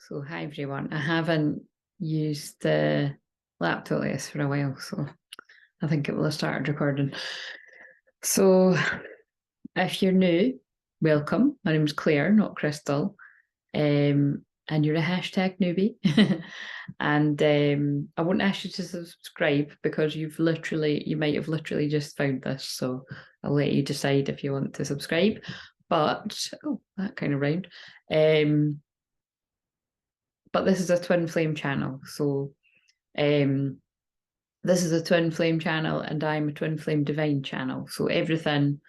So hi everyone. I haven't used the laptop this for a while, so I think it will have started recording. So if you're new, welcome. My name's Claire, not Crystal. And you're a hashtag newbie. And I won't ask you to subscribe because you might have literally just found this. So I'll let you decide if you want to subscribe. But that kind of rhymed. But this is a twin flame channel. So this is a twin flame channel and I'm a twin flame divine channel. So everything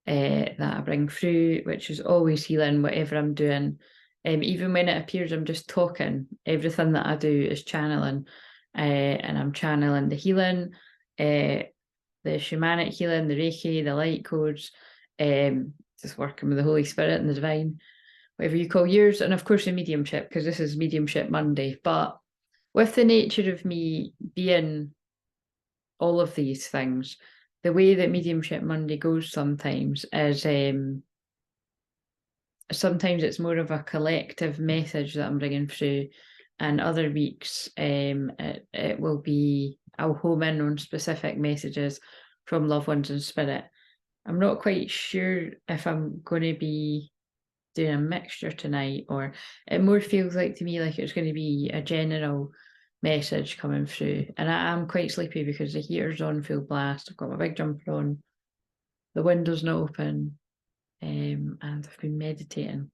that I bring through, which is always healing, whatever I'm doing, even when it appears I'm just talking, everything that I do is channeling. And I'm channeling the healing, the shamanic healing, the Reiki, the light codes, just working with the Holy Spirit and the divine, whatever you call yours, and of course the mediumship, because this is Mediumship Monday. But with the nature of me being all of these things, the way that Mediumship Monday goes sometimes is sometimes it's more of a collective message that I'm bringing through, and other weeks it will be, I'll home in on specific messages from loved ones in spirit. I'm not quite sure if I'm going to be doing a mixture tonight, or it more feels like to me like it's going to be a general message coming through. And I am quite sleepy because the heater's on full blast. I've got my big jumper on, the window's not open, and I've been meditating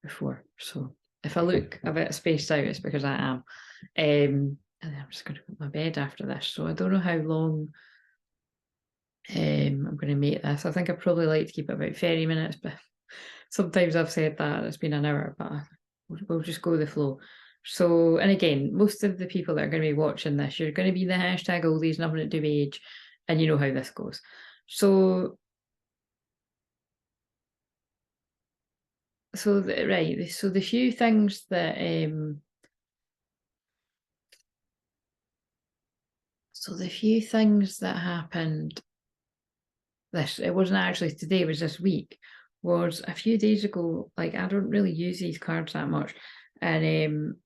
before. So if I look a bit spaced out, it's because I am. And then I'm just going to put my bed after this. So I don't know how long I'm going to make this. I think I probably like to keep it about 30 minutes, but sometimes I've said that it's been an hour, but we'll just go with the flow. So, and again, most of the people that are going to be watching this, you're going to be the hashtag oldies, nothing to do with age, and you know how this goes. So the few things that happened it wasn't actually today, it was this week, was a few days ago. Like, I don't really use these cards that much, and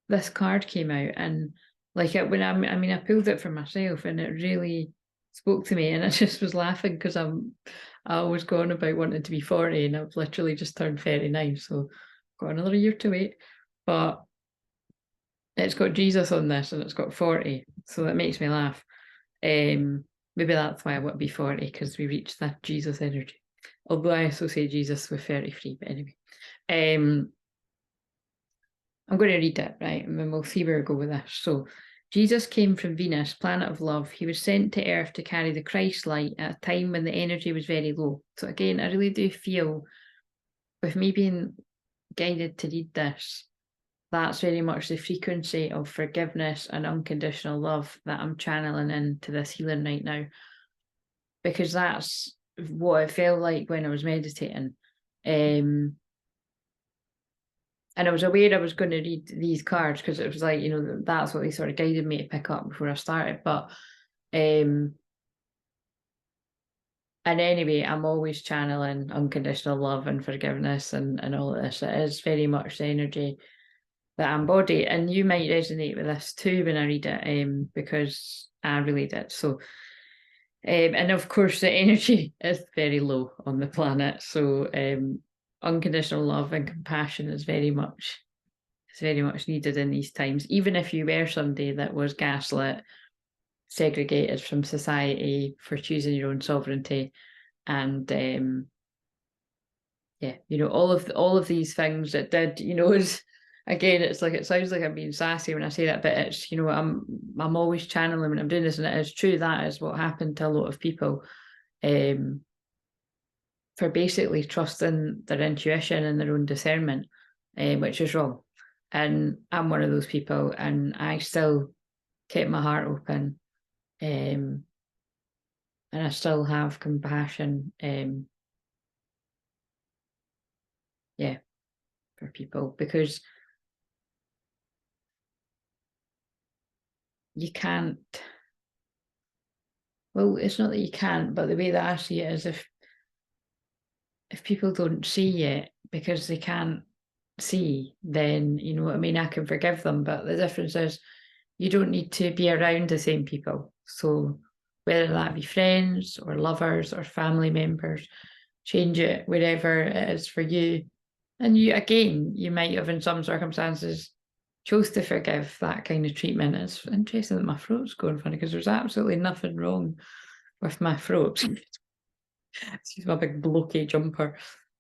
this card came out, and like when I pulled it for myself and it really spoke to me, and I just was laughing because I was going about wanting to be 40 and I've literally just turned 39, so I've got another year to wait. But it's got Jesus on this and it's got 40, so that makes me laugh. Maybe that's why I want to be 40, because we reached that Jesus energy, although I associate Jesus with 33. But anyway, I'm going to read it, right, and then we'll see where we go with this. So, Jesus came from Venus, planet of love. He was sent to Earth to carry the Christ light at a time when the energy was very low. So again, I really do feel, with me being guided to read this, that's very much the frequency of forgiveness and unconditional love that I'm channeling into this healing right now, because that's what it felt like when I was meditating. And I was aware I was going to read these cards because it was like, that's what they sort of guided me to pick up before I started. But and anyway, I'm always channeling unconditional love and forgiveness and all of this. It is very much the energy that I embody, and you might resonate with this too when I read it, because I really did. So and of course the energy is very low on the planet, so unconditional love and compassion is very much needed in these times. Even if you were somebody that was gaslit, segregated from society for choosing your own sovereignty, and all of these things that did, is, again, it's like, it sounds like I'm being sassy when I say that, but it's, I'm always channeling when I'm doing this, and it is true. That is what happened to a lot of people, for basically trusting their intuition and their own discernment, which is wrong. And I'm one of those people, and I still kept my heart open, and I still have compassion, for people, because you can't, well, it's not that you can't, but the way that I see it is, if people don't see it because they can't see, then, you know what I mean, I can forgive them. But the difference is you don't need to be around the same people. So whether that be friends or lovers or family members, change it wherever it is for you. And you, again, you might have in some circumstances chose to forgive that kind of treatment. It's interesting that my throat's going funny because there's absolutely nothing wrong with my throat. Excuse my big blokey jumper.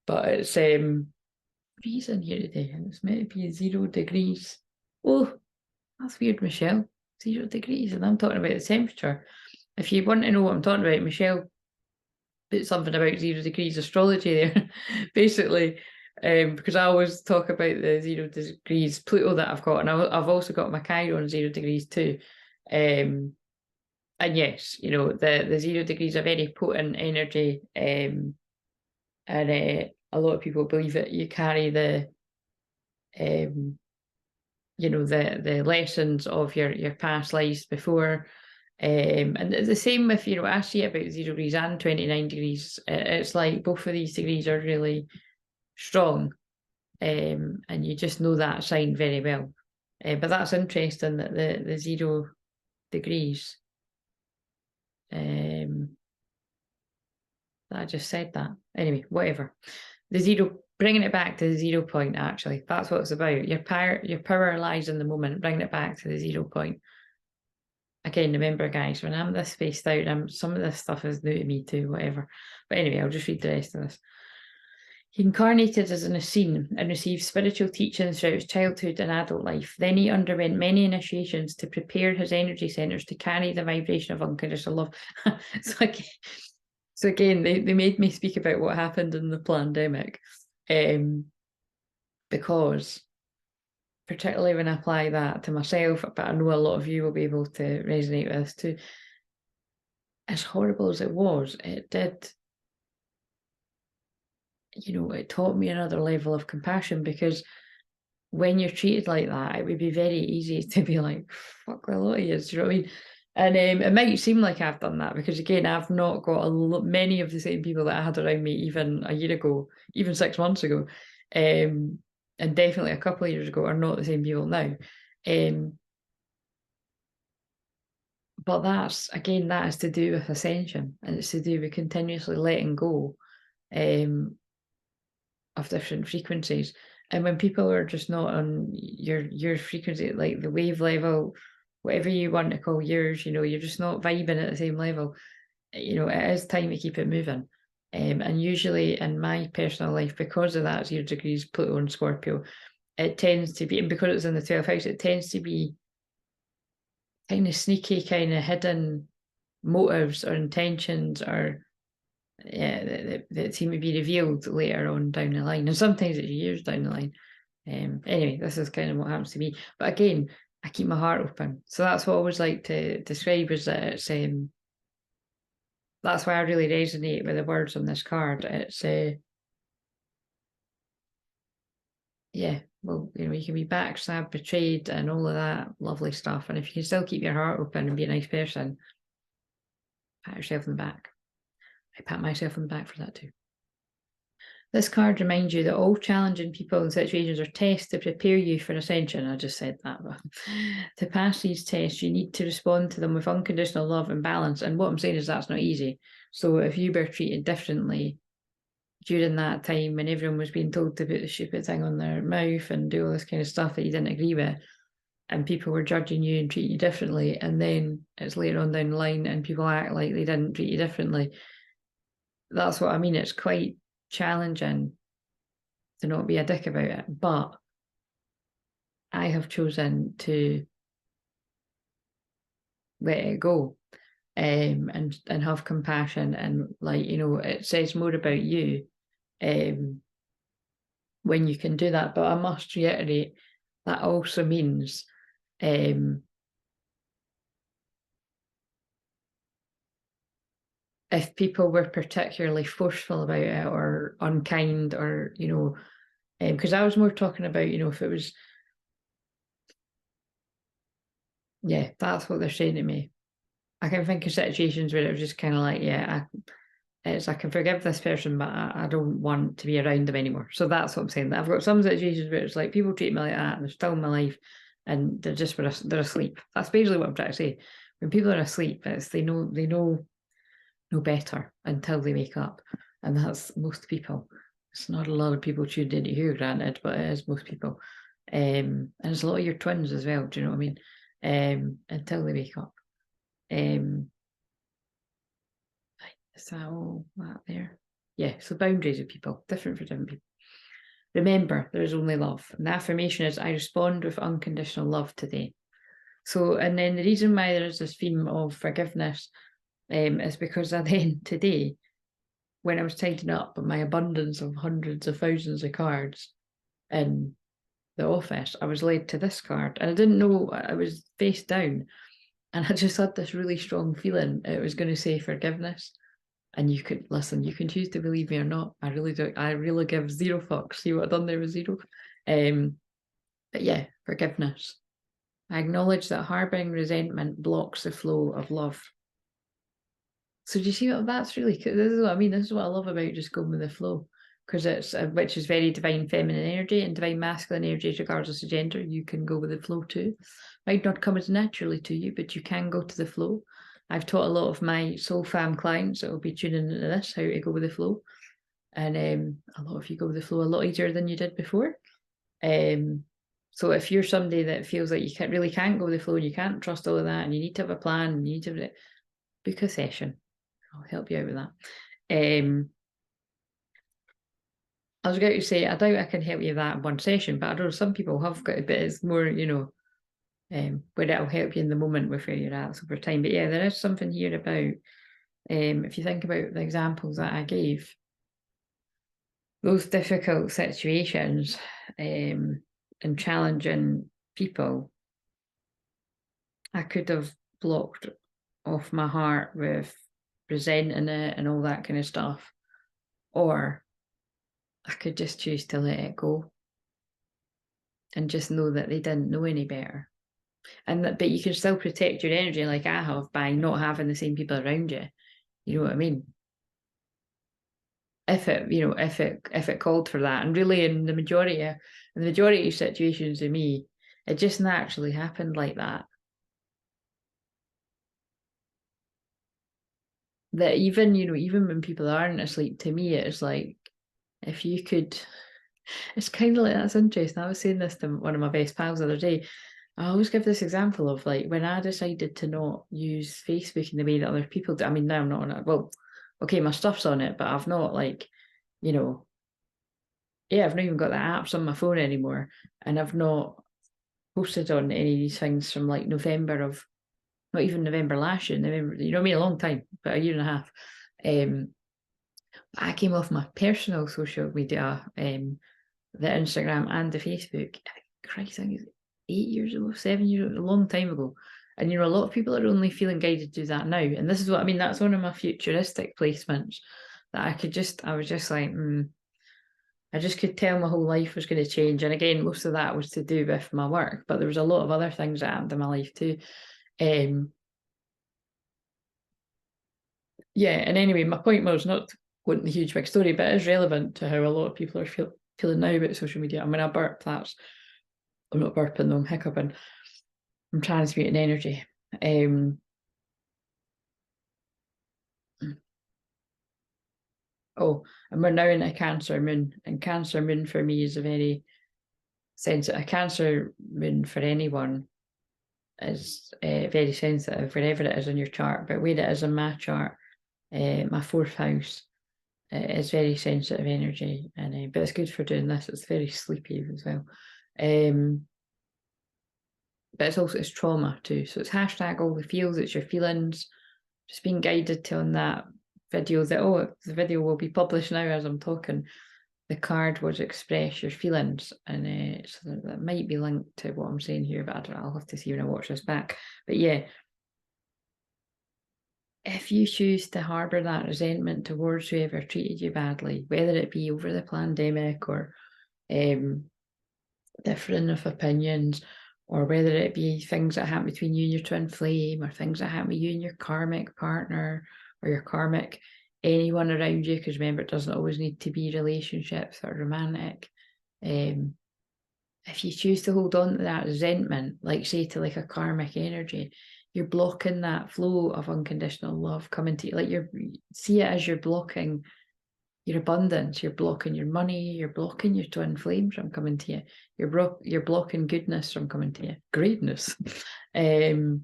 But it's freezing here today, and it's meant to be 0 degrees. Oh, that's weird, Michelle. 0 degrees, and I'm talking about the temperature. If you want to know what I'm talking about, Michelle put something about 0 degrees astrology there, basically, because I always talk about the 0 degrees Pluto that I've got, and I've also got my Chiron 0 degrees too. And yes, you know, the 0 degrees are very potent energy, and a lot of people believe that you carry the you know, the lessons of your past lives before. And the same with, you know, I see about 0 degrees and 29 degrees. It's like both of these degrees are really strong, and you just know that sign very well. But that's interesting that the 0 degrees, I just said that. Anyway, whatever. The 0, bringing it back to the 0 point, actually. That's what it's about. Your power lies in the moment, bringing it back to the 0 point. Again, remember, guys, when I'm this spaced out, some of this stuff is new to me too, whatever. But anyway, I'll just read the rest of this. He incarnated as an Essene and received spiritual teachings throughout his childhood and adult life. Then he underwent many initiations to prepare his energy centers to carry the vibration of unconditional love. So again, they made me speak about what happened in the pandemic, because particularly when I apply that to myself, but I know a lot of you will be able to resonate with this too. As horrible as it was, it did, you know, it taught me another level of compassion, because when you're treated like that, it would be very easy to be like, fuck the lot of you, do you know what I mean? And it might seem like I've done that, because again, I've not got many of the same people that I had around me even a year ago, even 6 months ago, and definitely a couple of years ago are not the same people now. But that's, again, that is to do with ascension, and it's to do with continuously letting go of different frequencies. And when people are just not on your frequency, like the wave level, whatever you want to call yours, you know, you're just not vibing at the same level, you know, it is time to keep it moving. And usually in my personal life, because of that 0 degrees Pluto and Scorpio, it tends to be, and because it's in the 12th house, it tends to be kind of sneaky, kind of hidden motives or intentions, or that seem to be revealed later on down the line, and sometimes it's years down the line. Anyway, this is kind of what happens to me. But again, I keep my heart open. So that's what I always like to describe, is that it's that's why I really resonate with the words on this card. It's yeah, well, you know, you can be backstabbed, betrayed, and all of that lovely stuff. And if you can still keep your heart open and be a nice person, pat yourself on the back. I pat myself on the back for that too. This card reminds you that all challenging people and situations are tests to prepare you for ascension. I just said that. But to pass these tests, you need to respond to them with unconditional love and balance. And what I'm saying is that's not easy. So if you were treated differently during that time when everyone was being told to put the stupid thing on their mouth and do all this kind of stuff that you didn't agree with, and people were judging you and treating you differently, and then it's later on down the line and people act like they didn't treat you differently, that's what I mean. It's quite challenging to not be a dick about it, but I have chosen to let it go, and have compassion, and, like, you know, it says more about you when you can do that. But I must reiterate that also means if people were particularly forceful about it or unkind, or, you know, because I was more talking about, you know, if it was, yeah, that's what they're saying to me. I can think of situations where it was just kind of like, yeah, It's I can forgive this person, but I don't want to be around them anymore. So that's what I'm saying. I've got some situations where it's like people treat me like that and they're still in my life and they're asleep. That's basically what I'm trying to say. When people are asleep, it's they know no better until they wake up. And that's most people. It's not a lot of people tuned into here, granted, but it is most people. And it's a lot of your twins as well, do you know what I mean? Until they wake up. Is that all that there? Yeah, so boundaries with people, different for different people. Remember, there is only love. And the affirmation is, I respond with unconditional love today. So, and then the reason why there is this theme of forgiveness is because then today, when I was tidying up my abundance of hundreds of thousands of cards in the office, I was led to this card. And I didn't know, I was face down. And I just had this really strong feeling it was going to say forgiveness. And you could listen, you can choose to believe me or not. I really do. I really give zero fucks. See what I've done there with zero. But yeah, forgiveness. I acknowledge that harbouring resentment blocks the flow of love. So do you see what that's really? This is what I mean. This is what I love about just going with the flow, because it's which is very divine feminine energy and divine masculine energy, regardless of gender. You can go with the flow too. Might not come as naturally to you, but you can go to the flow. I've taught a lot of my soul fam clients that will be tuning into this how to go with the flow, and a lot of you go with the flow a lot easier than you did before. So if you're somebody that feels like you can't go with the flow and you can't trust all of that, and you need to have a plan, and you need to book a session. I'll help you out with that. I was going to say I doubt I can help you with that in one session, but I know some people have got a bit. It's more, where it'll help you in the moment with where you're at over time. But yeah, there is something here about, if you think about the examples that I gave, those difficult situations and challenging people, I could have blocked off my heart with resenting it and all that kind of stuff. Or I could just choose to let it go and just know that they didn't know any better. But you can still protect your energy like I have by not having the same people around you. You know what I mean? If it called for that. And really in the majority of situations with me, it just naturally happened like that. That even when people aren't asleep, to me it's like, if you could, it's kind of like, that's interesting. I was saying this to one of my best pals the other day. I always give this example of like when I decided to not use Facebook in the way that other people do. I mean, now I'm not on it. Well, okay, my stuff's on it, but I've not I've not even got the apps on my phone anymore. And I've not posted on any of these things from like November of, not even November last year, November, you know what I mean, a long time, but a year and a half. I came off my personal social media, the Instagram and the Facebook, Christ, I think it's 8 years ago, 7 years ago, a long time ago. And a lot of people are only feeling guided to do that now. And this is what I mean, that's one of my futuristic placements that I was just like, I just could tell my whole life was going to change. And again, most of that was to do with my work, but there was a lot of other things that happened in my life too. Yeah, and anyway, my point was not wanting the huge big story, but it is relevant to how a lot of people are feeling now about social media. And when I burp, I'm not burping though, I'm hiccuping. I'm transmuting energy. And we're now in a Cancer moon, and Cancer moon for me is a very sensitive. A Cancer moon for anyone is very sensitive, wherever it is in your chart. But where it is in my chart, my fourth house, is very sensitive energy, and but it's good for doing this. It's very sleepy as well. But it's trauma too. So it's hashtag all the feels, it's your feelings. Just being guided to on that video that, the video will be published now as I'm talking. The card was express your feelings, and so that might be linked to what I'm saying here, but I don't know, I'll have to see when I watch this back. But yeah, if you choose to harbour that resentment towards whoever treated you badly, whether it be over the pandemic or differing of opinions, or whether it be things that happen between you and your twin flame, or things that happen with you and your karmic partner or your karmic anyone around you, because remember, it doesn't always need to be relationships or romantic. If you choose to hold on to that resentment, like say to like a karmic energy, you're blocking that flow of unconditional love coming to you. Like see it as you're blocking your abundance, you're blocking your money, you're blocking your twin flames from coming to you. You're blocking goodness from coming to you, greatness. And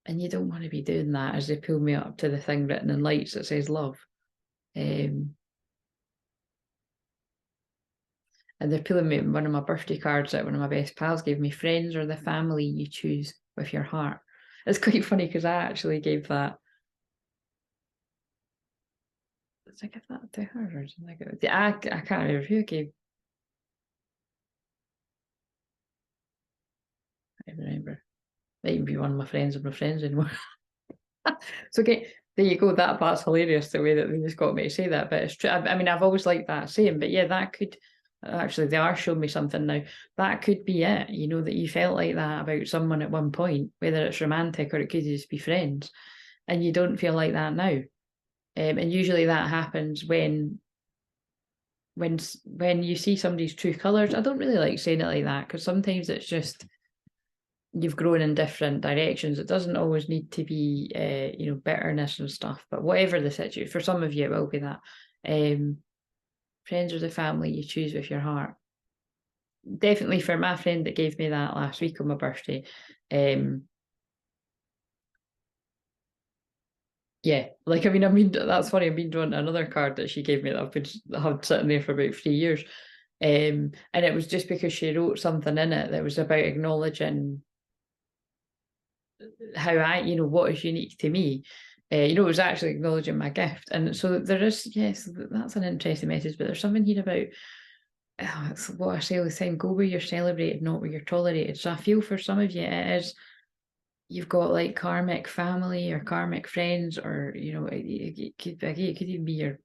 you don't want to be doing that, as they pull me up to the thing written in lights that says love. And they're pulling me one of my birthday cards that one of my best pals gave me. Friends or the family you choose with your heart. It's quite funny because I actually gave that. Did I give that to her or something? I can't remember who I gave. I don't remember. Might even be one of my friends or my friends anymore. So okay, there you go. That part's hilarious, the way that they just got me to say that. But it's true. I mean, I've always liked that saying, but yeah, that could actually, they are showing me something now. That could be it. You know, that you felt like that about someone at one point, whether it's romantic or it could just be friends, and you don't feel like that now. And usually that happens when you see somebody's true colours. I don't really like saying it like that, because sometimes it's just you've grown in different directions. It doesn't always need to be bitterness and stuff, but whatever the situation, for some of you it will be that. Friends or the family you choose with your heart. Definitely for my friend that gave me that last week on my birthday, yeah, like, I mean, that's funny. I've been drawing another card that she gave me that I've had sitting there for about 3 years. And it was just because she wrote something in it that was about acknowledging how what is unique to me. It was actually acknowledging my gift. And so there is, yes, that's an interesting message, but there's something here about, it's what I say all the time, go where you're celebrated, not where you're tolerated. So I feel for some of you, it is, you've got like karmic family or karmic friends, or it could even be your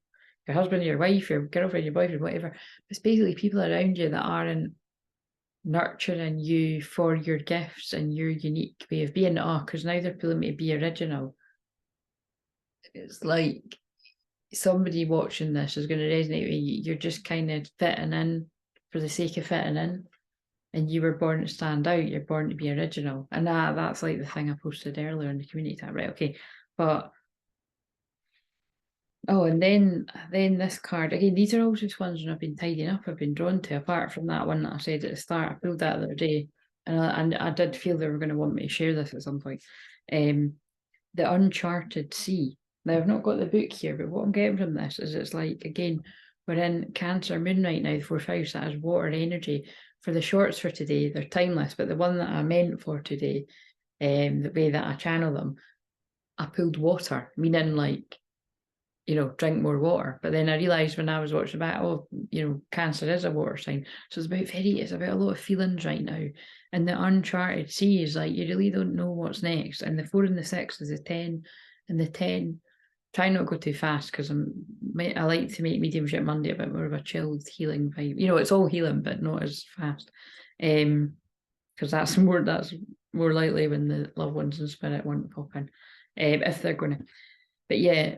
husband, your wife, your girlfriend, your boyfriend, whatever. It's basically people around you that aren't nurturing you for your gifts and your unique way of being. Because now they're pulling me to be original. It's like somebody watching this is going to resonate with you. You're just kind of fitting in for the sake of fitting in. And you were born to stand out, you're born to be original. And that's like the thing I posted earlier in the community tab, right? Okay. But and then this card, again, these are all just ones that I've been tidying up, I've been drawn to, apart from that one that I said at the start. I pulled that the other day, and I did feel they were going to want me to share this at some point. The Uncharted Sea. Now, I've not got the book here, but what I'm getting from this is it's like, again, we're in Cancer Moon right now, the fourth house, that is water energy. For the shorts for today, they're timeless, but the one that I meant for today, the way that I channel them, I pulled water, meaning like, drink more water. But then I realised when I was watching back, Cancer is a water sign. So it's about a lot of feelings right now. And the Uncharted Sea is like, you really don't know what's next. And the 4 and the 6 is the 10. And the 10, try not to go too fast, because I like to make Mediumship Monday a bit more of a chilled healing vibe. It's all healing, but not as fast. Because that's more likely when the loved ones in spirit want to pop in, if they're going to. But yeah,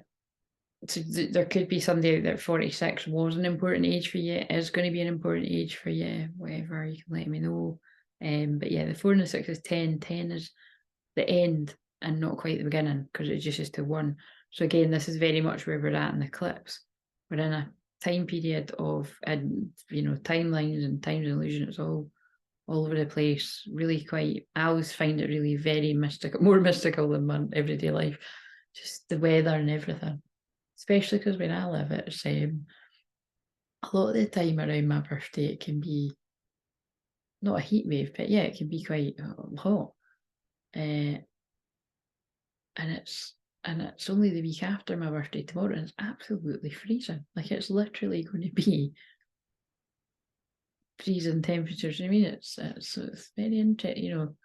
so there could be somebody out there. 46 was an important age for you, it is going to be an important age for you, whatever, you can let me know. But yeah, the 4 and the 6 is 10. 10 is the end and not quite the beginning, because it just is to 1. So again, this is very much where we're at in the eclipse. We're in a time period of timelines and times and illusion. It's all over the place, really quite, I always find it really very mystical, more mystical than my everyday life, just the weather and everything. Especially because when I live, it's a lot of the time around my birthday, it can be not a heat wave, but yeah, it can be quite hot. And it's only the week after my birthday tomorrow, and it's absolutely freezing. Like, it's literally going to be freezing temperatures. I mean, it's very interesting.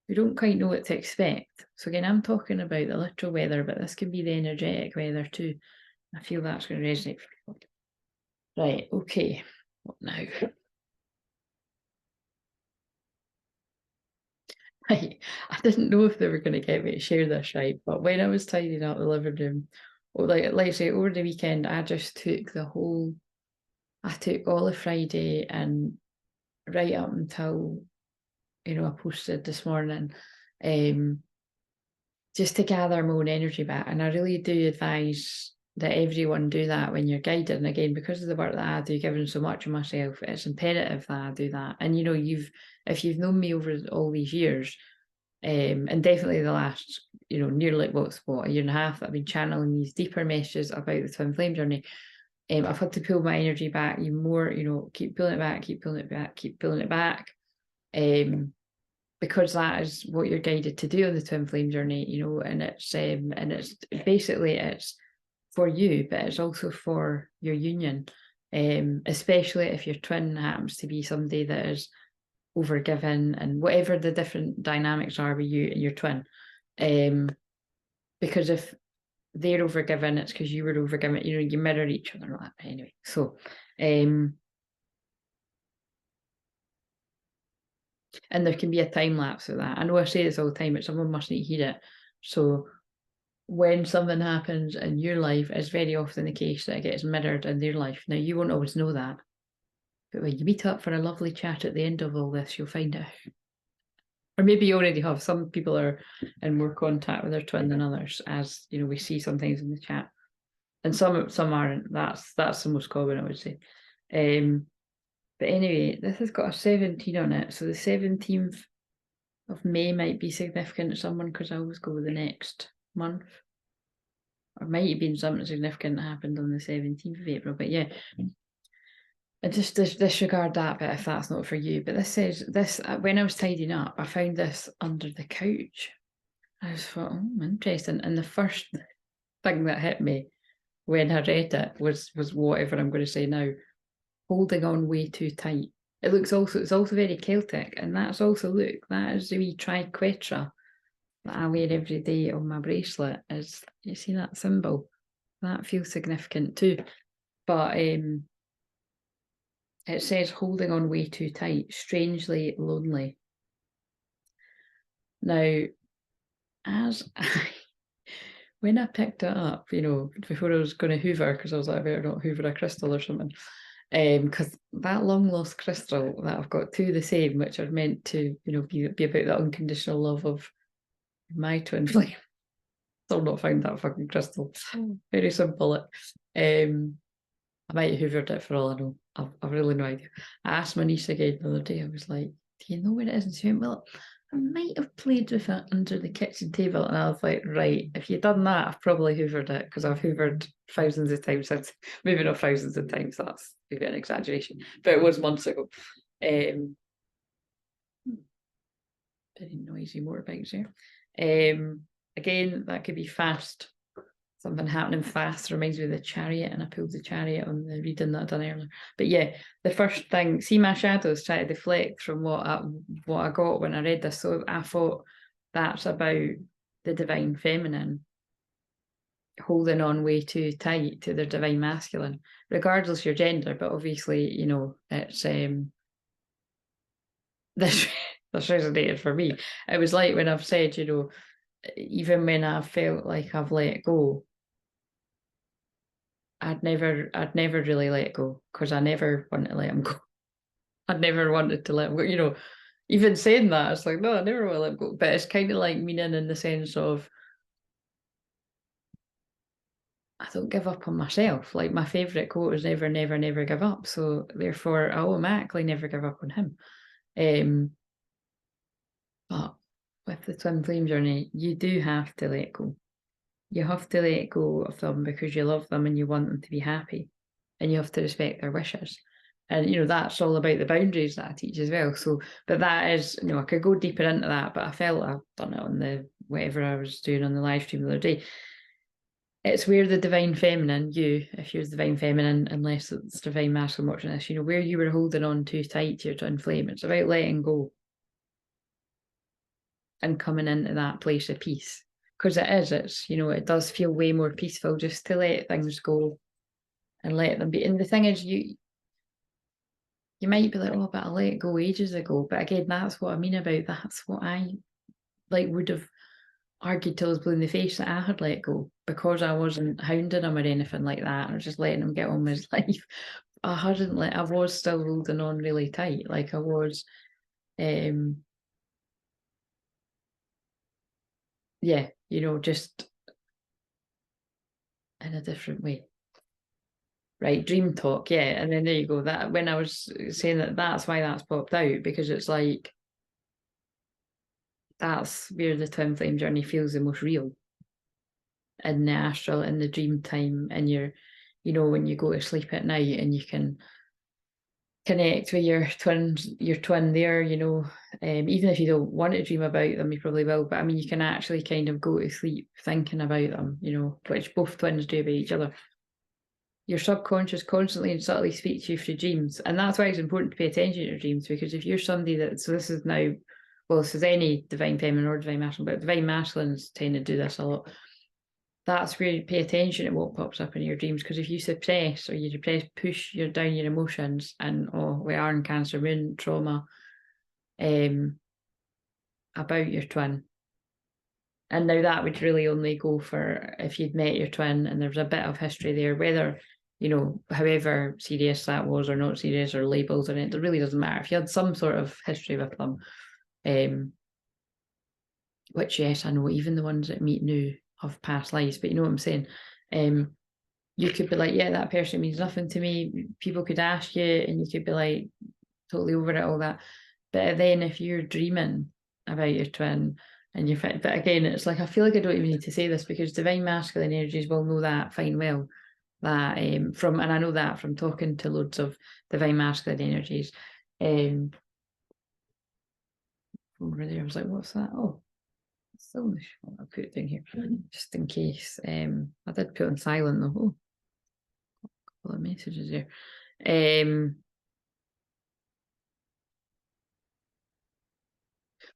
We don't quite know what to expect. So again, I'm talking about the literal weather, but this can be the energetic weather too. I feel that's going to resonate for people. Right, okay, what now? I didn't know if they were going to get me to share this, right? But when I was tidying up the living room, like I say, over the weekend, I just took all of Friday and right up until, I posted this morning, just to gather my own energy back. And I really do advise that everyone do that when you're guided. And again, because of the work that I do, given so much of myself, it's imperative that I do that. And if you've known me over all these years, and definitely the last, nearly a year and a half that I've been channeling these deeper messages about the twin flame journey. I've had to pull my energy back even more, keep pulling it back, keep pulling it back, keep pulling it back. Because that is what you're guided to do on the twin flame journey, and it's basically it's for you, but it's also for your union, especially if your twin happens to be somebody that is overgiven and whatever the different dynamics are with you and your twin. Because if they're overgiven, it's because you were overgiven, you mirror each other like that anyway. So and there can be a time lapse of that. I know I say this all the time, but someone mustn't hear it. So when something happens in your life, it's very often the case that it gets mirrored in their life. Now, you won't always know that, but when you meet up for a lovely chat at the end of all this, you'll find out. Or maybe you already have. Some people are in more contact with their twin than others, as we see some things in the chat, and some aren't. That's the most common, I would say. But anyway, this has got a 17 on it, so the 17th of May might be significant to someone, because I always go with the next month. Or might have been something significant that happened on the 17th of April, but yeah. I just disregard that bit if that's not for you. But this says, when I was tidying up, I found this under the couch. I just thought, interesting. And the first thing that hit me when I read it was whatever I'm going to say now, holding on way too tight. It's also very Celtic, and that's also, look, that is the wee triquetra that I wear every day on my bracelet. Is you see that symbol? That feels significant too. But it says holding on way too tight, strangely lonely. Now, when I picked it up, before I was going to hoover, because I was like, I better not hoover a crystal or something, because that long lost crystal that I've got two the same, which are meant to, be about the unconditional love of my twin flame. Still not found that fucking crystal. Very simple. I might have hoovered it for all I know. I've really no idea. I asked my niece again the other day, I was like, do you know where it is? And she went, well, I might have played with it under the kitchen table. And I was like, right, if you'd done that, I've probably hoovered it, because I've hoovered thousands of times since. Maybe not thousands of times, that's maybe an exaggeration, but it was months ago. Very noisy motorbikes here. Again, that could be fast. Something happening fast reminds me of the chariot, and I pulled the chariot on the reading that I done earlier. But yeah, the first thing, see my shadows try to deflect from what I got when I read this. So I thought that's about the divine feminine holding on way too tight to their divine masculine, regardless of your gender. But obviously, it's this resonated for me. It was like when I've said, even when I felt like I've let go, I'd never really let go, because I never wanted to let him go. I'd never wanted to let him go. Even saying that, it's like, no, I never will let him go. But it's kind of like meaning in the sense of, I don't give up on myself. Like, my favourite quote is never, never, never give up. So therefore, I automatically never give up on him. But with the twin flame journey, you do have to let go. You have to let go of them because you love them and you want them to be happy, and you have to respect their wishes. And that's all about the boundaries that I teach as well. So, but that is, I could go deeper into that, but I felt I've done it on the whatever I was doing on the live stream the other day. It's where the divine feminine, if you're the divine feminine, unless it's divine masculine watching this, where you were holding on too tight to your twin flame. It's about letting go and coming into that place of peace. Because it does feel way more peaceful just to let things go and let them be. And the thing is, you might be like, oh, but I let go ages ago. But again, that's what I mean about that's what I like would have argued till I was blue in the face that I had let go, because I wasn't hounding him or anything like that. I was just letting him get on with his life. I was still holding on really tight. Like I was, yeah, you know, just in a different way. Right, dream talk, yeah. And then there you go. That when I was saying that, that's why that's popped out, because it's like that's where the twin flame journey feels the most real, in the astral, in the dream time, and you're, you know, when you go to sleep at night and you can connect with your twin there, you know, even if you don't want to dream about them, you probably will, but I mean, you can actually kind of go to sleep thinking about them, you know, which both twins do about each other. Your subconscious constantly and subtly speaks to you through dreams, and that's why it's important to pay attention to your dreams, because if you're somebody that, so this is now, well, this is any divine feminine or divine masculine, but divine masculines tend to do this a lot. That's where you pay attention to what pops up in your dreams, because if you suppress or you push down your emotions, and we are in Cancer Moon trauma, about your twin. And now that would really only go for if you'd met your twin and there's a bit of history there, whether, you know, however serious that was or not serious, or labels or it really doesn't matter. If you had some sort of history with them, which, yes, I know even the ones that meet new have past lives, but you know what I'm saying? You could be like, yeah, that person means nothing to me. People could ask you and you could be like totally over it, all that. But then if you're dreaming about your twin and you're fit, but again, it's like, I feel like I don't even need to say this, because divine masculine energies will know that fine well. That and I know that from talking to loads of divine masculine energies. Over there, I was like, what's that? Oh, still, I'll put it down here just in case. I did put on silent though. Oh, a couple of messages there.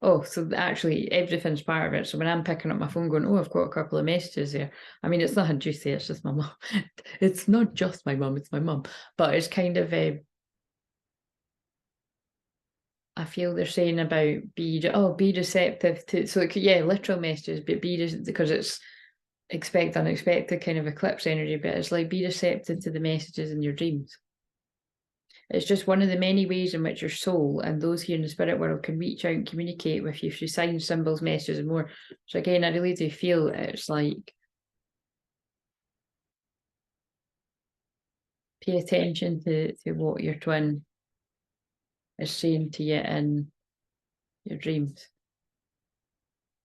Oh, so actually everything's part of it. So when I'm picking up my phone going, oh, I've got a couple of messages there. I mean, it's nothing juicy, it's just my mum. It's not just my mum, it's my mum. But it's kind of, I feel they're saying about be receptive to, so yeah, literal messages, but because it's expect unexpected kind of eclipse energy, but it's like be receptive to the messages in your dreams. It's just one of the many ways in which your soul and those here in the spirit world can reach out and communicate with you through signs, symbols, messages, and more. So again, I really do feel it's like pay attention to what your twin is saying to you in your dreams,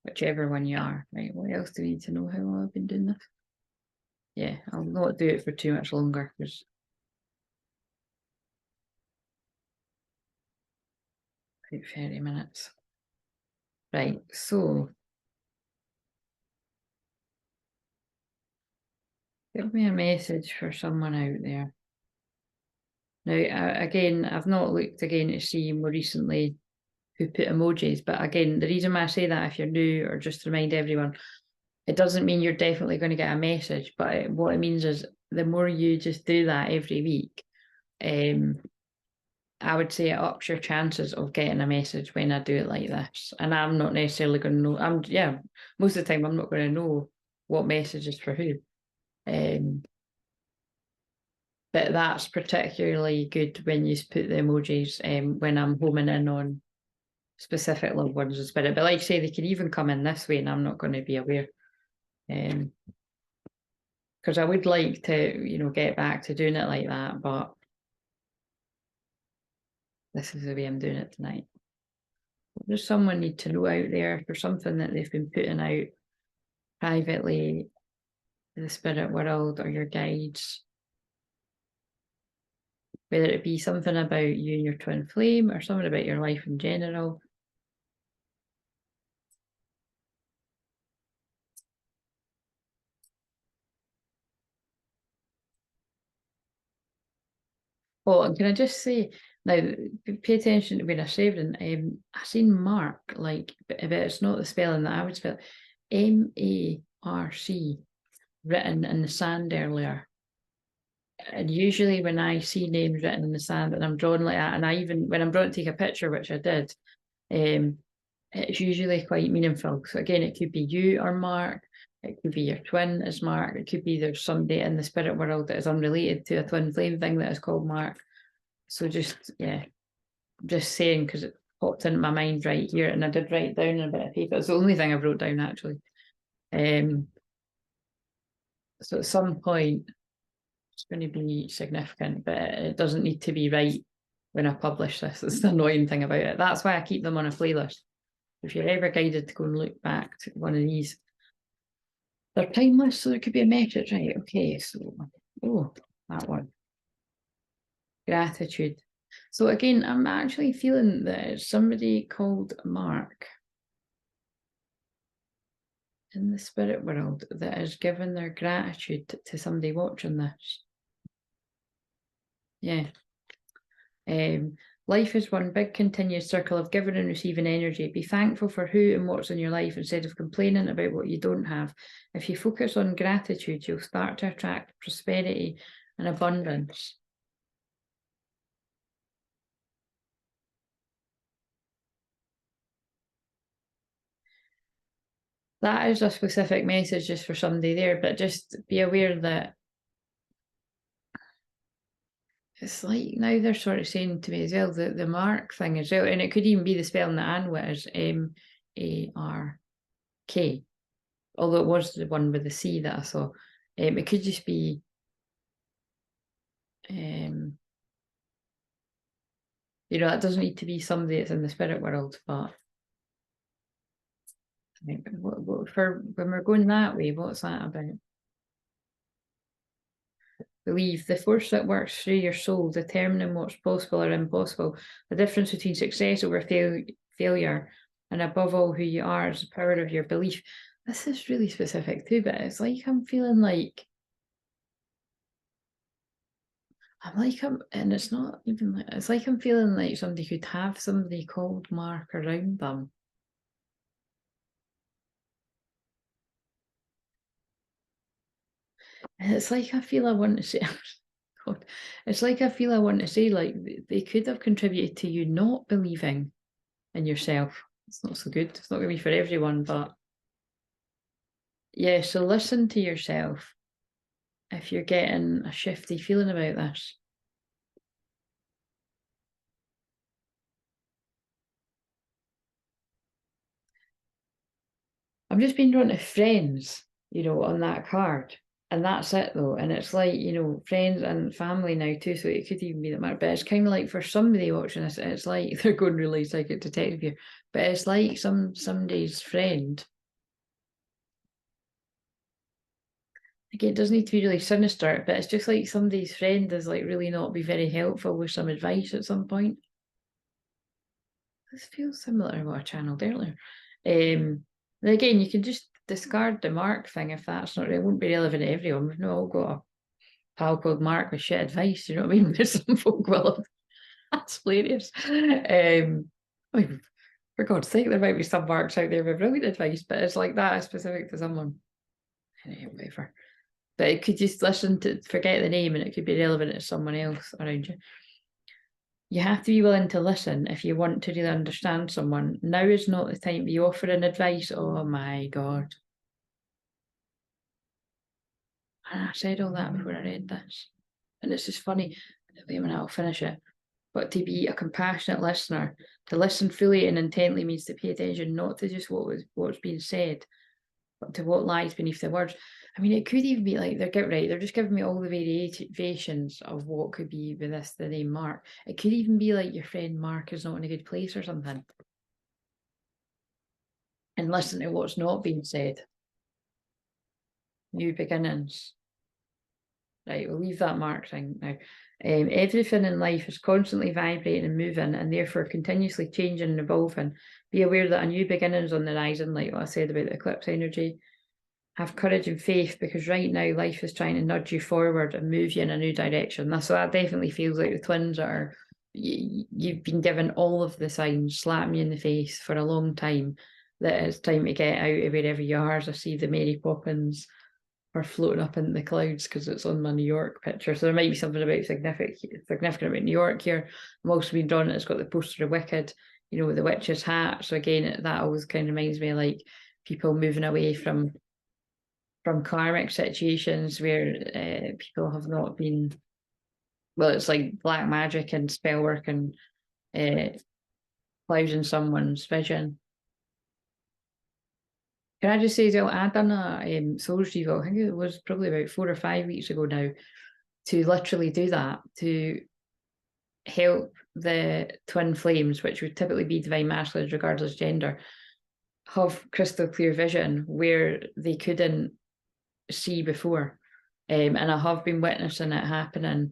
whichever one you are. Right, what else do we need to know? How long I've been doing this? Yeah, I'll not do it for too much longer, because 30 minutes. Right, so give me a message for someone out there. Now, again, I've not looked again to see more recently who put emojis, but again, the reason why I say that, if you're new, or just to remind everyone, it doesn't mean you're definitely going to get a message, but what it means is the more you just do that every week, I would say it ups your chances of getting a message when I do it like this. And I'm not necessarily going to know, most of the time I'm not going to know what message is for who. But that's particularly good when you put the emojis, when I'm homing in on specific loved ones in spirit. But like I say, they can even come in this way and I'm not going to be aware. Because I would like to, you know, get back to doing it like that, but this is the way I'm doing it tonight. Does someone need to know out there for something that they've been putting out privately to the spirit world or your guides? Whether it be something about you and your twin flame or something about your life in general. Oh, and can I just say, now, pay attention to when I saved it. I seen Mark, like, but it's not the spelling that I would spell, M-A-R-C, written in the sand earlier. And usually when I see names written in the sand and I'm drawing like that, and I even, when I'm drawing to take a picture, which I did, it's usually quite meaningful. So again, it could be you or Mark, it could be your twin is Mark, it could be there's somebody in the spirit world that is unrelated to a twin flame thing that is called Mark. So just, yeah, just saying, because it popped into my mind right here, and I did write down in a bit of paper. It's the only thing I wrote down, actually. So at some point, it's going to be significant, but it doesn't need to be right when I publish this. It's the annoying thing about it. That's why I keep them on a playlist. If you're ever guided to go and look back to one of these, they're timeless, so there could be a message, right? Okay, so, oh, that one. Gratitude. So again, I'm actually feeling that it's somebody called Mark in the spirit world that has given their gratitude to somebody watching this. Yeah. Life is one big continuous circle of giving and receiving energy. Be thankful for who and what's in your life instead of complaining about what you don't have. If you focus on gratitude, you'll start to attract prosperity and abundance. That is a specific message just for somebody there, but just be aware that it's like now they're sort of saying to me as well, the Mark thing as well, and it could even be the spelling that Anne is M-A-R-K, although it was the one with the C that I saw. It could just be you know, it doesn't need to be somebody that's in the spirit world, but for when we're going that way, what's that about? Believe the force that works through your soul, determining what's possible or impossible, the difference between success over failure, and above all, who you are is the power of your belief. This is really specific too, but it's like I'm feeling like and it's not even like, it's like I'm feeling like somebody could have somebody called Mark around them. And it's like I feel I want to say, God, it's like I feel I want to say, like, they could have contributed to you not believing in yourself. It's not so good. It's not going to be for everyone, but yeah, so listen to yourself if you're getting a shifty feeling about this. I'm just being drawn to friends, you know, on that card. And that's it though. And it's like, you know, friends and family now too. So it could even be that matter. But it's kind of like for somebody watching this, it's like they're going really psychic detective here. But it's like somebody's friend. Like it doesn't need to be really sinister, but it's just like somebody's friend is like really not be very helpful with some advice at some point. This feels similar to what I channeled earlier. And again, you can just discard the Mark thing if that's not, it won't be relevant to everyone. We've not all got a pal called Mark with shit advice, you know what I mean? There's some folk will. That's hilarious. I mean, for God's sake, there might be some Marks out there with brilliant advice, but it's like that is specific to someone. Anyway, whatever. But it could just listen to forget the name and it could be relevant to someone else around you. You have to be willing to listen if you want to really understand someone. Now is not the time to be offering advice. Oh my God. And I said all that before I read this. And it's just funny. Wait a minute, I'll finish it. But to be a compassionate listener, to listen fully and intently means to pay attention, not to just what's being said, but to what lies beneath the words. I mean, it could even be like they're just giving me all the variations of what could be with the name Mark. It could even be like your friend Mark is not in a good place or something. And listen to what's not being said. New beginnings. Right, we'll leave that Mark thing now. Everything in life is constantly vibrating and moving and therefore continuously changing and evolving. Be aware that a new beginning is on the horizon, like what I said about the eclipse energy. Have courage and faith because right now life is trying to nudge you forward and move you in a new direction. So that definitely feels like the twins are, you've been given all of the signs slapping you in the face for a long time that it's time to get out of wherever you are. As I see the Mary Poppins are floating up in the clouds because it's on my New York picture. So there might be something about significant about New York here. I'm also being drawn, it's got the poster of Wicked. you know, the witch's hat. So again, that always kind of reminds me of like people moving away from karmic situations where people have not been, well, it's like black magic and spell work and clouding someone's vision. Can I just say, though, I done a soul retrieval, I think it was probably about 4 or 5 weeks ago now, to literally do that, to help the twin flames, which would typically be divine masculines regardless gender, have crystal clear vision where they couldn't see before. And I have been witnessing it happening.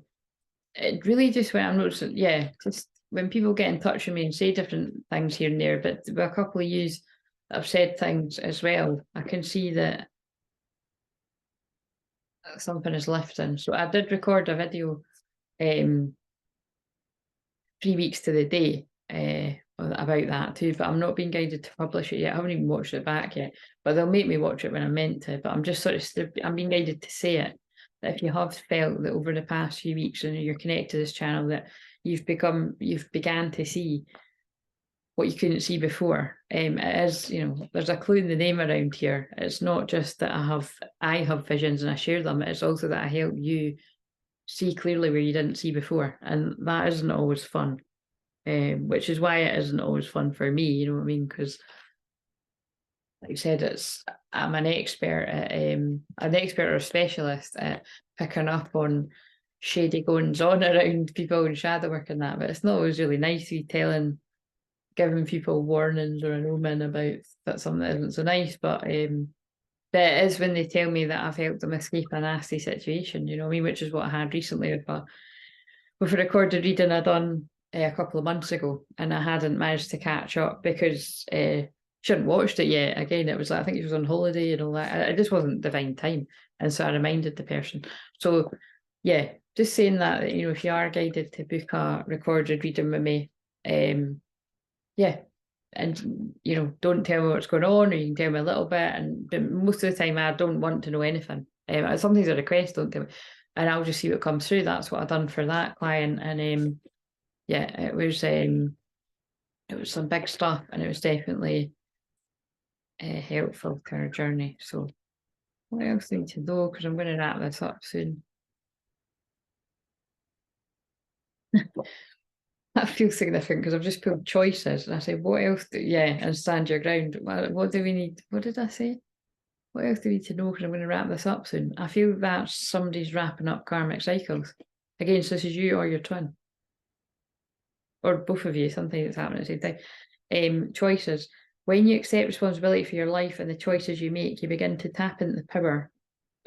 It really just when I'm noticing, just when people get in touch with me and say different things here and there, but with a couple of yous that have said things as well, I can see that something is lifting. So I did record a video 3 weeks to the day about that too, but I'm not being guided to publish it yet. I haven't even watched it back yet, but they'll make me watch it when I'm meant to. But I'm just sort of, I'm being guided to say it, that if you have felt that over the past few weeks and you're connected to this channel, that you've began to see what you couldn't see before. It is, you know, there's a clue in the name around here. It's not just that I have visions and I share them, it's also that I help you see clearly where you didn't see before. And that isn't always fun. Which is why it isn't always fun for me, you know what I mean? Because, like I said, I'm an expert or a specialist at picking up on shady goings on around people and shadow work and that. But it's not always really nice to be giving people warnings or an omen about that something that isn't so nice. But that is when they tell me that I've helped them escape a nasty situation, you know what I mean? Which is what I had recently with a recorded reading I done a couple of months ago, and I hadn't managed to catch up because she hadn't watched it yet. Again, it was like, I think she was on holiday and all that. It just wasn't divine time, and so I reminded the person. So yeah, just saying that, you know, if you are guided to book a recorded reading with me, yeah, and you know, don't tell me what's going on, or you can tell me a little bit. And most of the time, I don't want to know anything. Sometimes a request, don't tell me, and I'll just see what comes through. That's what I've done for that client, and yeah, it was some big stuff, and it was definitely helpful to our journey. So what else do we need to know? Because I'm going to wrap this up soon. That feels significant because I've just pulled choices, and I say, what else? And stand your ground. What do we need? What did I say? What else do we need to know? Because I'm going to wrap this up soon. I feel that somebody's wrapping up karmic cycles. Again, so this is you or your twin, or both of you. Something that's happening at the same time. Choices. When you accept responsibility for your life and the choices you make, you begin to tap into the power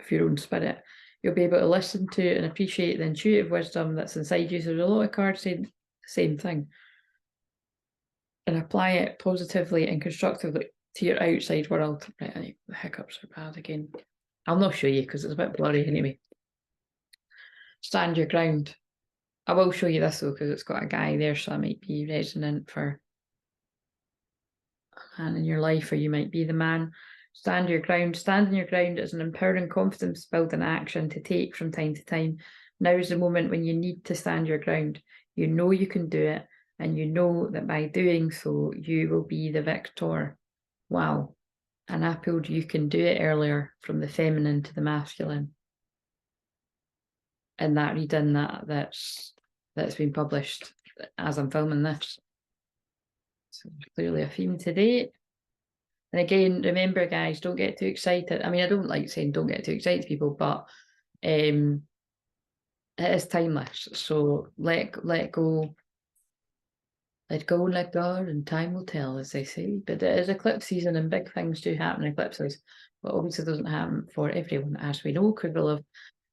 of your own spirit. You'll be able to listen to and appreciate the intuitive wisdom that's inside you. So there's a lot of cards saying the same thing. And apply it positively and constructively to your outside world. Right, the hiccups are bad again. I'll not show you because it's a bit blurry anyway. Stand your ground. I will show you this though because it's got a guy there, so that might be resonant for a man in your life, or you might be the man. Stand your ground. Standing your ground is an empowering, confidence building action to take from time to time. Now is the moment when you need to stand your ground. You know you can do it, and you know that by doing so, you will be the victor. Wow. And I pulled you can do it earlier, from the feminine to the masculine. And that reading that's been published as I'm filming this. So clearly a theme today. And again, remember guys, don't get too excited. I mean, I don't like saying don't get too excited, people, but it is timeless. So let go, let God, and time will tell, as they say. But it is eclipse season, and big things do happen in eclipses. But obviously, it doesn't happen for everyone, as we know, because we'll have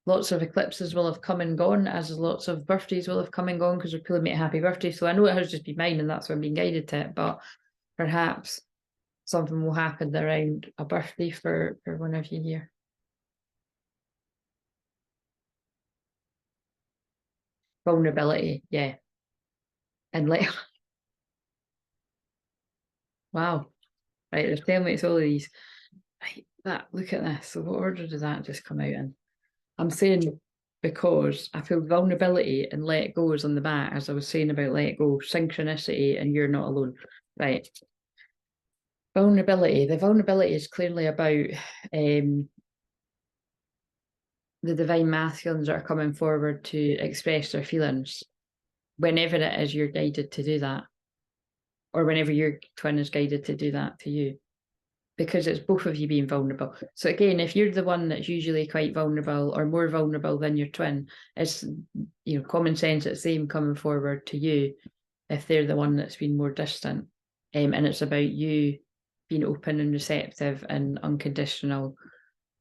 lots of eclipses will have come and gone, as lots of birthdays will have come and gone, because we're pulling me a happy birthday. So I know it has just been mine, and that's why I'm being guided to it. But perhaps something will happen around a birthday for one of you here. Vulnerability, yeah. And like, wow. Right, there's 10 minutes, all of these. Right, look at this. So what order did that just come out in? I'm saying because I feel vulnerability and let go is on the back, as I was saying about let go, synchronicity, and you're not alone. Right. Vulnerability. The vulnerability is clearly about the divine masculines that are coming forward to express their feelings. Whenever it is you're guided to do that, or whenever your twin is guided to do that to you, because it's both of you being vulnerable. So again, if you're the one that's usually quite vulnerable or more vulnerable than your twin, it's, you know, common sense, it's them coming forward to you if they're the one that's been more distant. And it's about you being open and receptive and unconditional,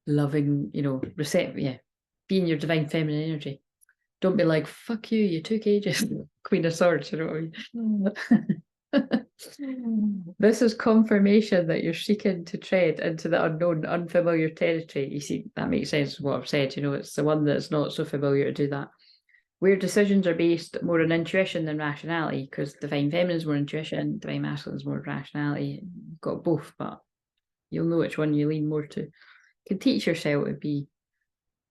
loving, you know, being your divine feminine energy. Don't be like, fuck you, you took ages. Queen of Swords, you know what I mean? This is confirmation that you're seeking to tread into the unknown, unfamiliar territory. You see, that makes sense what I've said. You know, it's the one that's not so familiar to do that. Where decisions are based more on intuition than rationality, because divine feminine is more intuition, divine masculine is more rationality. You've got both, but you'll know which one you lean more to. You can teach yourself to be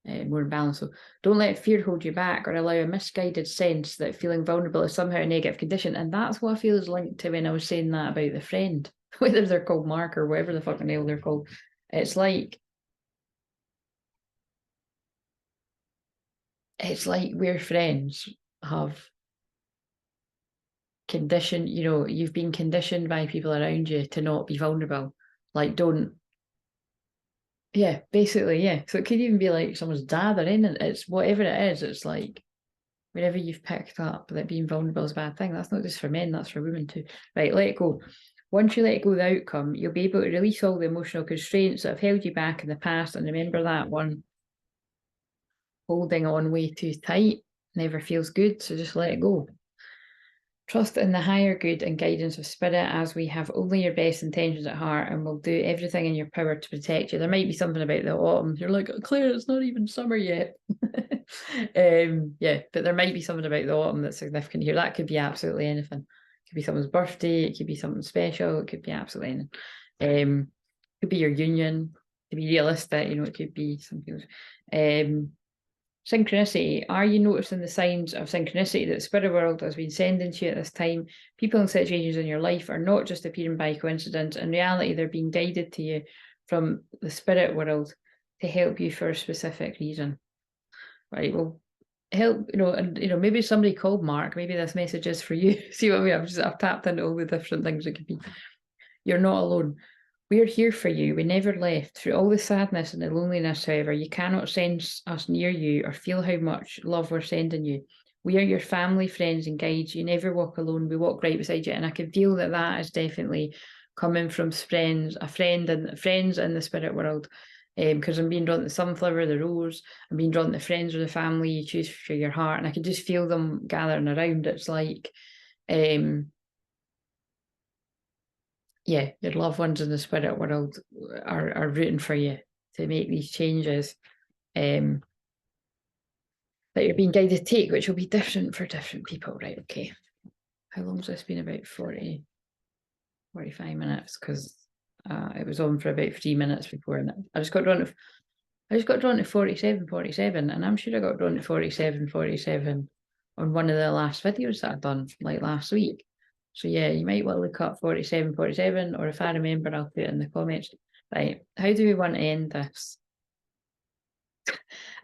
more in balance. So don't let fear hold you back or allow a misguided sense that feeling vulnerable is somehow a negative condition. And that's what I feel is linked to when I was saying that about the friend, whether they're called Mark or whatever the fucking hell they're called. It's like where friends have conditioned, you know, you've been conditioned by people around you to not be vulnerable. Like, don't. Yeah, basically, yeah. So it could even be like someone's dad or anything. It's whatever it is. It's like wherever you've picked up that being vulnerable is a bad thing. That's not just for men, that's for women too. Right, let it go. Once you let go of the outcome, you'll be able to release all the emotional constraints that have held you back in the past. And remember that one, holding on way too tight never feels good. So just let it go. Trust in the higher good and guidance of spirit, as we have only your best intentions at heart and will do everything in your power to protect you. There might be something about the autumn. You're like, Claire, it's not even summer yet. Yeah, but there might be something about the autumn that's significant here. That could be absolutely anything. It could be someone's birthday. It could be something special. It could be absolutely anything. It could be your union. To be realistic, you know, it could be something. Synchronicity. Are you noticing the signs of synchronicity that the spirit world has been sending to you at this time? People and situations in your life are not just appearing by coincidence. In reality, they're being guided to you from the spirit world to help you for a specific reason. Right, well, help, you know, and you know, maybe somebody called Mark, maybe this message is for you. See what I mean? I've tapped into all the different things it could be. You're not alone. We are here for you. We never left. Through all the sadness and the loneliness, however, you cannot sense us near you or feel how much love we're sending you. We are your family, friends, and guides. You never walk alone. We walk right beside you. And I can feel that that is definitely coming from friends, friends in the spirit world. Because I'm being drawn to the sunflower, the rose. I'm being drawn to the friends or the family you choose for your heart. And I can just feel them gathering around. It's like, yeah, your loved ones in the spirit world are rooting for you to make these changes that you're being guided to take, which will be different for different people. Right, okay. How long has this been? About 40, 45 minutes, because it was on for about 3 minutes before, and I just got drawn to 47, and I'm sure I got drawn to 47 on one of the last videos that I've done, like last week. So yeah, you might want to look up 47, or if I remember, I'll put it in the comments. Right, how do we want to end this?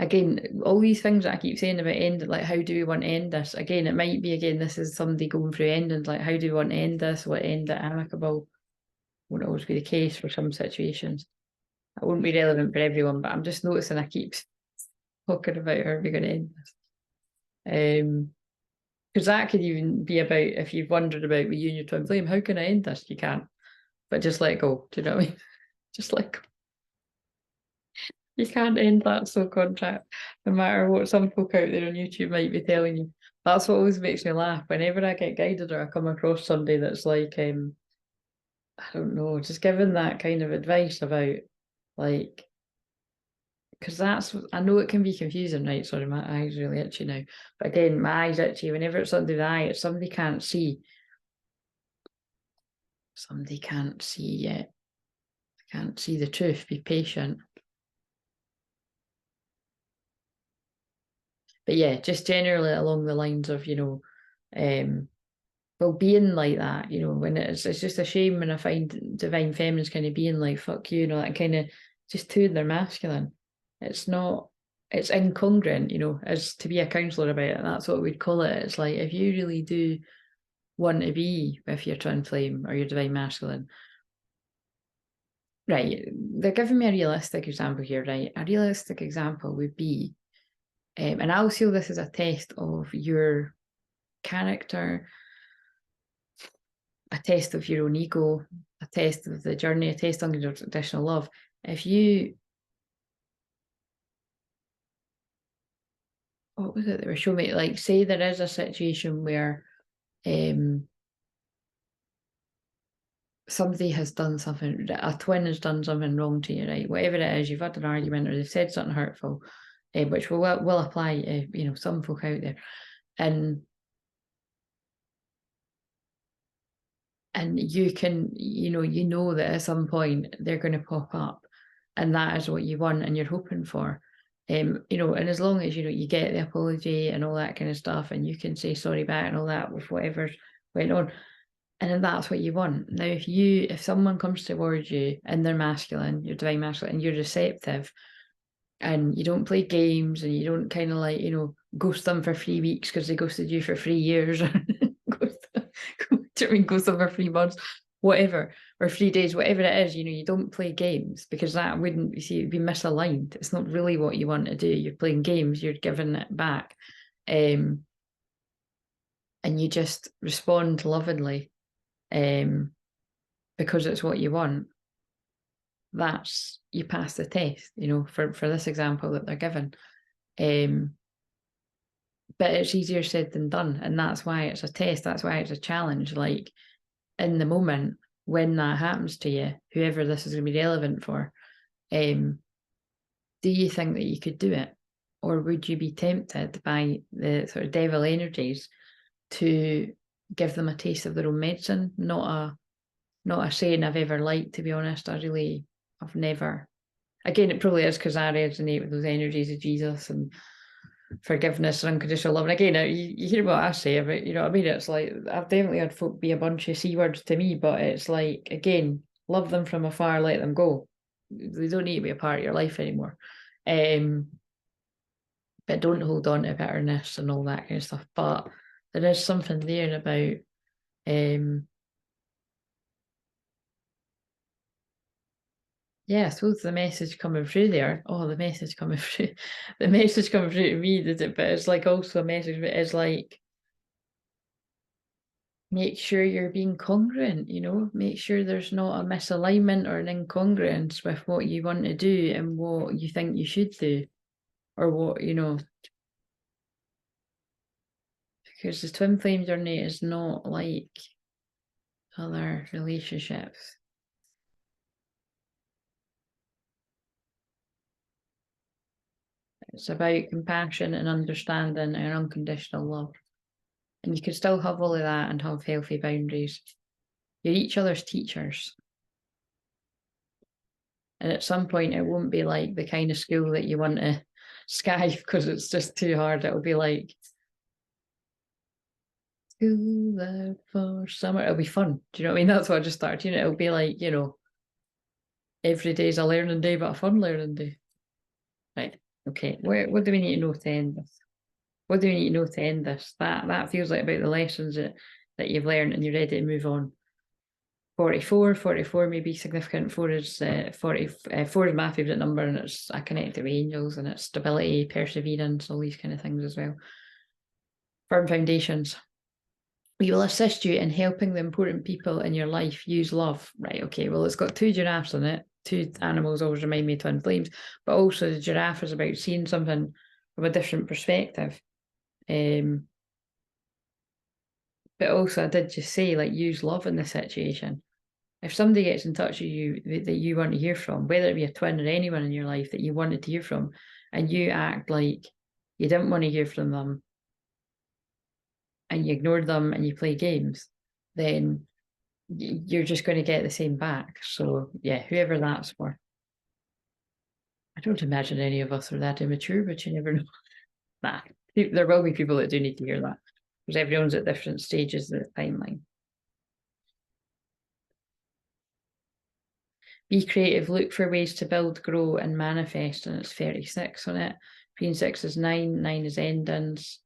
Again, all these things that I keep saying about ending, like how do we want to end this? Again, it might be, again, this is somebody going through endings, like how do we want to end this? What end it amicable? Won't always be the case for some situations. It won't be relevant for everyone, but I'm just noticing I keep talking about how we're going to end this. Because that could even be about, if you've wondered about with you and your twin flame, how can I end this? You can't, but just let go. Do you know what I mean? Just let go. You can't end that soul contract, no matter what some folk out there on YouTube might be telling you. That's what always makes me laugh. Whenever I get guided or I come across somebody that's like, I don't know, just giving that kind of advice about, like, because I know it can be confusing, right? Sorry, my eye's really itchy now. But again, my eye's itchy. Whenever it's under the eye, it's somebody can't see. Somebody can't see yet. Can't see the truth. Be patient. But yeah, just generally along the lines of, well, being like that, when it's just a shame when I find divine feminines kind of being like, fuck you, that kind of just tune their masculine. It's not, it's incongruent, as to be a counsellor about it. That's what we'd call it. It's like, if you really do want to be with your twin flame or your divine masculine, right, they're giving me a realistic example here, right? A realistic example would be, and I'll see this as a test of your character, a test of your own ego, a test of the journey, a test on unconditional love. If you, what was it they were showing me? Like, say there is a situation where somebody has done something, a twin has done something wrong to you, right? Whatever it is, you've had an argument or they've said something hurtful, which will apply, some folk out there, and you can, that at some point they're going to pop up, and that is what you want and you're hoping for. And as long as you get the apology and all that kind of stuff, and you can say sorry back and all that with whatever's went on, and then that's what you want. Now, if someone comes towards you and they're masculine, you're divine masculine, and you're receptive, and you don't play games, and you don't kind of like ghost them for 3 weeks because they ghosted you for 3 years, or ghost them for 3 months, whatever, or 3 days, whatever it is, you don't play games, because that wouldn't, it'd be misaligned. It's not really what you want to do. You're playing games, you're giving it back, and you just respond lovingly, because it's what you want. That's, you pass the test, for this example that they're given. But it's easier said than done, and that's why it's a test. That's why it's a challenge. Like, in the moment when that happens to you, whoever this is going to be relevant for, do you think that you could do it, or would you be tempted by the sort of devil energies to give them a taste of their own medicine? Not a saying I've ever liked, to be honest. I've never. Again, it probably is because I resonate with those energies of Jesus and forgiveness and unconditional love. And again, you hear what I say about, what I mean? It's like, I've definitely had folk be a bunch of C words to me, but it's like, again, love them from afar, let them go. They don't need to be a part of your life anymore. But don't hold on to bitterness and all that kind of stuff. But there is something there about I suppose the message coming through there. Oh, the message coming through. The message coming through to me, but it's like also a message that is like, make sure you're being congruent, make sure there's not a misalignment or an incongruence with what you want to do and what you think you should do, or what, because the twin flame journey is not like other relationships. It's about compassion and understanding and unconditional love. And you can still have all of that and have healthy boundaries. You're each other's teachers. And at some point, it won't be like the kind of school that you want to Skype because it's just too hard. It'll be like school out for summer. It'll be fun. Do you know what I mean? That's what I just started. It'll be like, every day's a learning day, but a fun learning day. Right. Okay. What do we need to know to end this? What do we need to know to end this? That feels like about the lessons that you've learned and you're ready to move on. 44 may be significant. 4 is 4 is my favourite number, and it's I connect with angels, and it's stability, perseverance, all these kind of things as well. Firm foundations. We will assist you in helping the important people in your life use love. Right, okay, well, it's got 2 giraffes in it. 2 animals always remind me of twin flames, but also the giraffe is about seeing something from a different perspective. But also, I did just say, like, use love in this situation. If somebody gets in touch with you that you want to hear from, whether it be a twin or anyone in your life that you wanted to hear from, and you act like you didn't want to hear from them, and you ignore them and you play games, then you're just going to get the same back. So yeah, whoever that's for. I don't imagine any of us are that immature, but you never know. Nah, There will be people that do need to hear that, because everyone's at different stages of the timeline. Be creative, look for ways to build, grow, and manifest, and it's 36 on it. Queen 6 is 9, 9 is endings.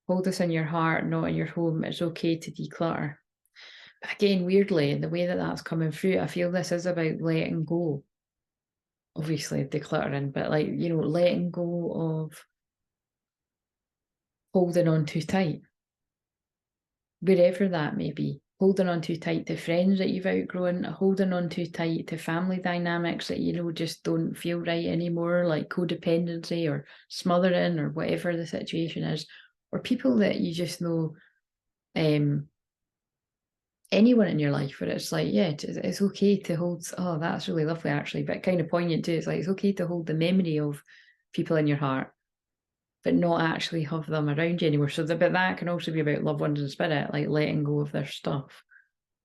Hold this in your heart, not in your home. It's okay to declutter. But again, weirdly, the way that that's coming through, I feel this is about letting go. Obviously, decluttering, but like, you know, letting go of holding on too tight. Wherever that may be. Holding on too tight to friends that you've outgrown, holding on too tight to family dynamics that, you know, just don't feel right anymore, like codependency or smothering or whatever the situation is, or people that you just know, anyone in your life where it's like, yeah, it's okay to hold, oh, that's really lovely actually, but kind of poignant too. It's like, it's okay to hold the memory of people in your heart, but not actually have them around you anymore. So but that can also be about loved ones in spirit, like letting go of their stuff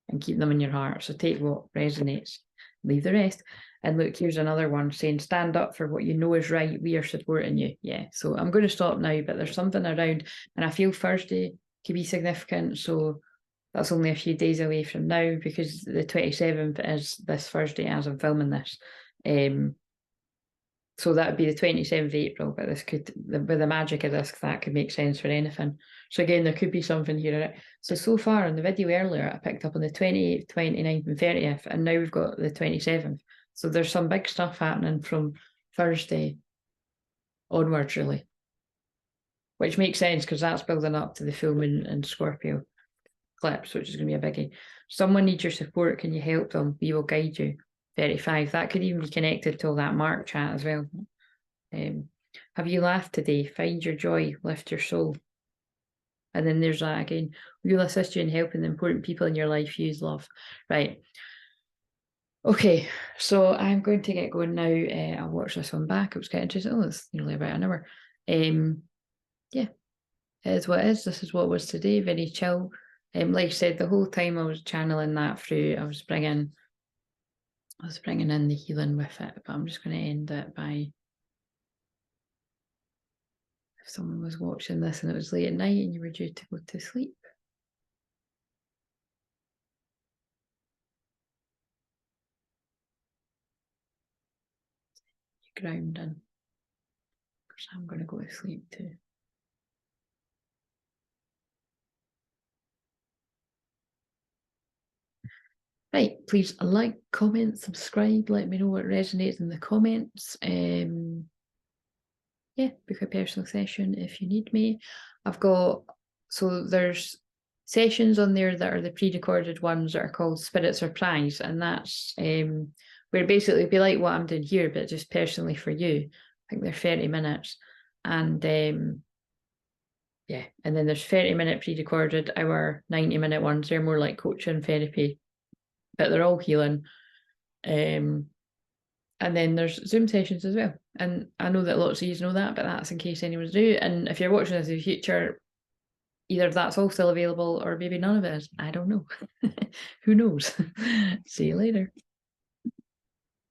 and keep them in your heart. So take what resonates, leave the rest. And look, here's another one saying, stand up for what you know is right. We are supporting you. Yeah, so I'm going to stop now, but there's something around, and I feel Thursday could be significant. So that's only a few days away from now, because the 27th is this Thursday as I'm filming this. So that would be the 27th of April, but this could, with the magic of this, that could make sense for anything. So again, there could be something here. So far in the video earlier, I picked up on the 28th, 29th and 30th, and now we've got the 27th. So there's some big stuff happening from Thursday onwards, really. Which makes sense, because that's building up to the full moon in Scorpio eclipse, which is going to be a biggie. Someone needs your support. Can you help them? We will guide you. 35. That could even be connected to all that Mark chat as well. Have you laughed today? Find your joy. Lift your soul. And then there's that again. We will assist you in helping the important people in your life use love. Right. Okay. So I'm going to get going now. I'll watch this one back. It was getting interesting. Oh, it's nearly about an hour. Yeah. It is what it is. This is what was today. Very chill. Like I said, the whole time I was channeling that through, I was bringing in the healing with it, but I'm just going to end it by, if someone was watching this and it was late at night and you were due to go to sleep. You're grounding. Because I'm going to go to sleep too. Right, please like, comment, subscribe, let me know what resonates in the comments. Yeah, book a personal session if you need me. So there's sessions on there that are the pre-recorded ones that are called Spirit Surprise, and that's where basically it'd be like what I'm doing here, but just personally for you. I think they're 30 minutes. And yeah, and then there's 30-minute pre-recorded, hour, 90-minute ones. They're more like coaching, therapy, but they're all healing. And then there's Zoom sessions as well. And I know that lots of you know that, but that's in case anyone's new. And if you're watching this in the future, either that's all still available or maybe none of it is. I don't know. Who knows? See you later.